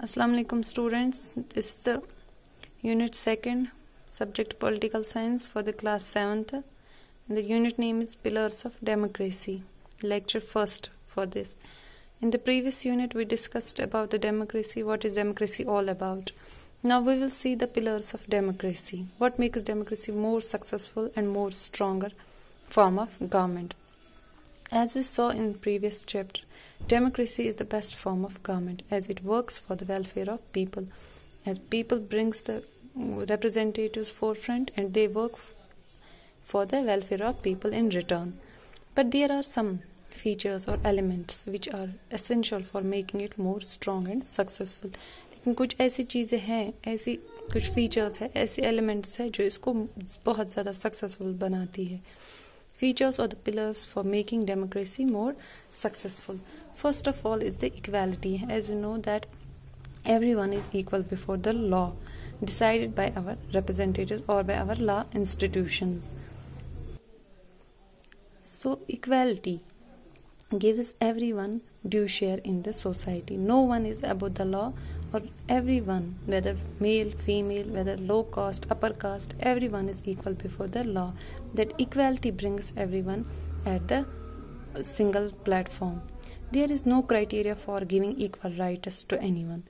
Assalamu alaikum students. This is the unit 2nd, subject political science for the class 7th. And the unit name is Pillars of Democracy. Lecture 1st for this. In the previous unit we discussed about the democracy, what is democracy all about. Now we will see the pillars of democracy. What makes democracy more successful and more stronger form of government. As we saw in previous chapter, democracy is the best form of government as it works for the welfare of people. As people brings the representatives forefront and they work for the welfare of people in return. But there are some features or elements which are essential for making it more strong and successful. लेकिन कुछ ऐसी चीज़ें हैं, ऐसी कुछ features है, ऐसे elements है जो इसको बहुत ज़्यादा successful बनाती है. Features or the pillars for making democracy more successful. First of all is the equality. As you know that everyone is equal before the law, decided by our representatives or by our law institutions. So equality gives everyone due share in the society. No one is above the law, or everyone, whether male, female, whether low caste, upper caste, everyone is equal before the law. That equality brings everyone at the single platform. There is no criteria for giving equal rights to anyone.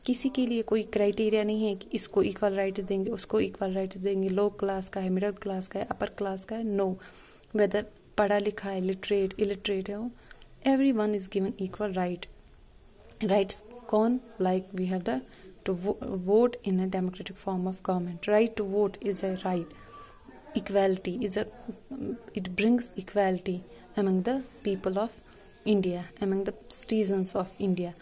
किसी के लिए कोई criteria नहीं है कि इसको equal rights देंगे, उसको इक्वल राइट्स देंगे, लो क्लास का है, मिडिल क्लास का है, अपर क्लास का है. नो, वेदर पढ़ा लिखा है, लिटरेट, इलिटरेट है, everyone is given equal rights. कौन? Like we have the to vote in a democratic form of government. Right to vote is a right. Equality is it brings equality among the people of India, among the citizens of India,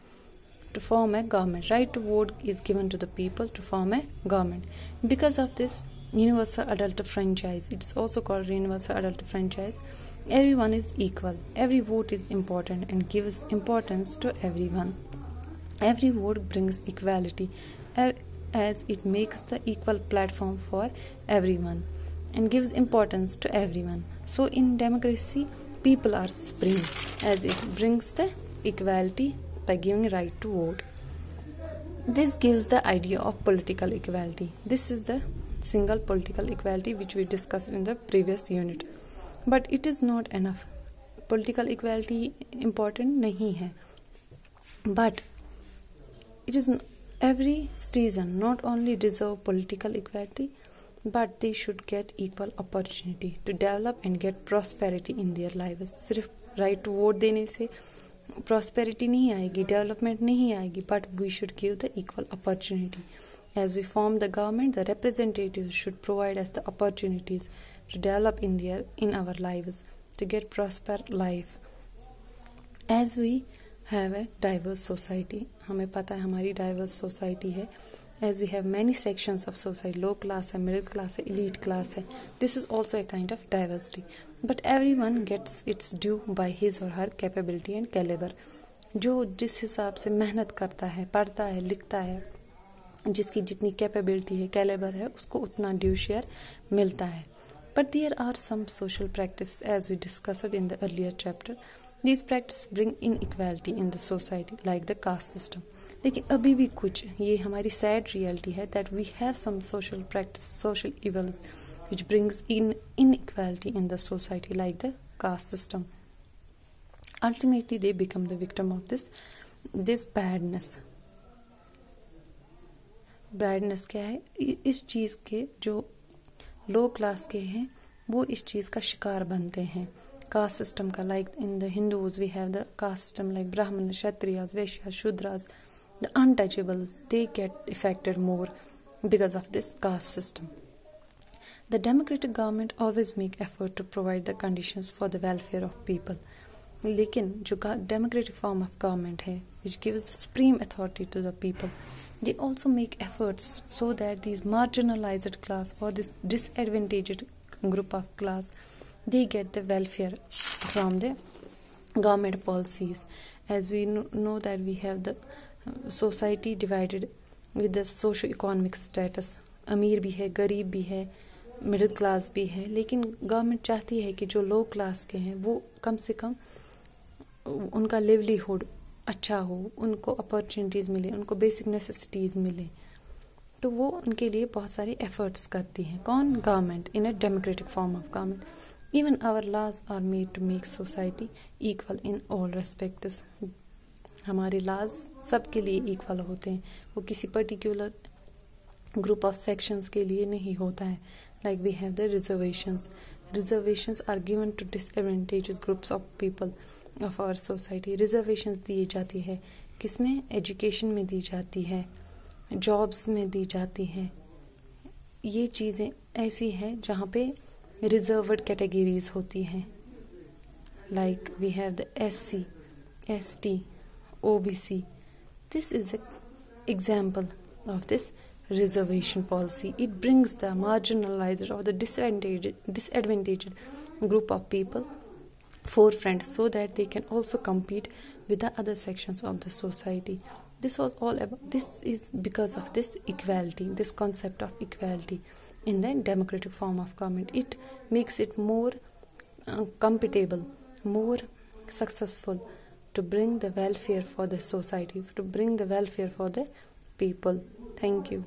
to form a government. Right to vote is given to the people to form a government. Because of this universal adult franchise, it's also called universal adult franchise. Everyone is equal. Every vote is important and gives importance to everyone. Every vote brings equality as it makes the equal platform for everyone and gives importance to everyone. So in democracy, people are supreme as it brings the equality by giving right to vote. This gives the idea of political equality. This is the single political equality which we discussed in the previous unit. But it is not enough. Political equality important नहीं है. But it is every citizen not only deserve political equality, but they should get equal opportunity to develop and get prosperity in their lives. सिर्फ right to vote देने से prosperity नहीं आएगी, development नहीं आएगी, but we should give the equal opportunity. As we form the government, the representatives should provide us the opportunities to develop in our lives, to get prosper life. As we have a diverse society, हमें पता है हमारी diverse society है. As we have many sections of society, low class है, middle class है, elite class है. This is also a kind of diversity. But everyone gets its due by his or her capability and caliber. जो जिस हिसाब से मेहनत करता है, पढ़ता है, लिखता है, जिसकी जितनी कैपेबिलिटी है, कैलिबर है, उसको उतना ड्यू शेयर मिलता है. But there are some social practices as we discussed in the earlier chapter. These practices bring inequality in the society like the caste system. लेकिन अभी भी कुछ ये हमारी sad reality है that we have some social practice, social evils which brings in inequality in the society like the caste system. Ultimately they become the victim of this badness. Badness क्या है? इस चीज़ के जो लो क्लास के हैं वो इस चीज़ का शिकार बनते हैं. कास्ट सिस्टम का, like in the Hindus we have the caste system like Brahmin, Kshatriyas, Vaishya, Shudras, the untouchables, they get affected more because of this caste system. The democratic government always make effort to provide the conditions for the welfare of people. लेकिन जो democratic form of government है which gives the supreme authority to the people, they also make efforts so that these marginalized class or this disadvantaged group of class, they get the welfare from the government policies. As we know that we have the society divided with the socio-economic status. अमीर भी है, गरीब भी है, middle class भी है. लेकिन government चाहती है कि जो लो क्लास के हैं वो कम से कम उनका लिवलीहुड अच्छा हो, उनको अपॉर्चुनिटीज़ मिले, उनको बेसिक नेसेसिटीज़ मिले, तो वो उनके लिए बहुत सारे एफर्ट्स करती हैं. कौन? Government, in a democratic form of government. Even our laws are made to make society equal in all respects. हमारे लॉज सबके लिए इक्वल होते हैं, वो किसी पर्टिकुलर ग्रुप ऑफ सेक्शंस के लिए नहीं होता है. Like we have the reservations. Reservations are given to disadvantages groups of people of our society. रिजर्वेशंस दी जाती है किसमें? एजुकेशन में दी जाती है, जॉब्स में दी जाती है. ये चीज़ें ऐसी है जहाँ पे रिजर्व्ड कैटेगरीज होती हैं. Like we have the SC, ST, OBC. This is an example of this reservation policy. It brings the marginalized or the disadvantaged group of people forefront so that they can also compete with the other sections of the society. This was all about, this is because of this equality, this concept of equality in the democratic form of government. It makes it more compatible, more successful to bring the welfare for the society, to bring the welfare for the people. Thank you.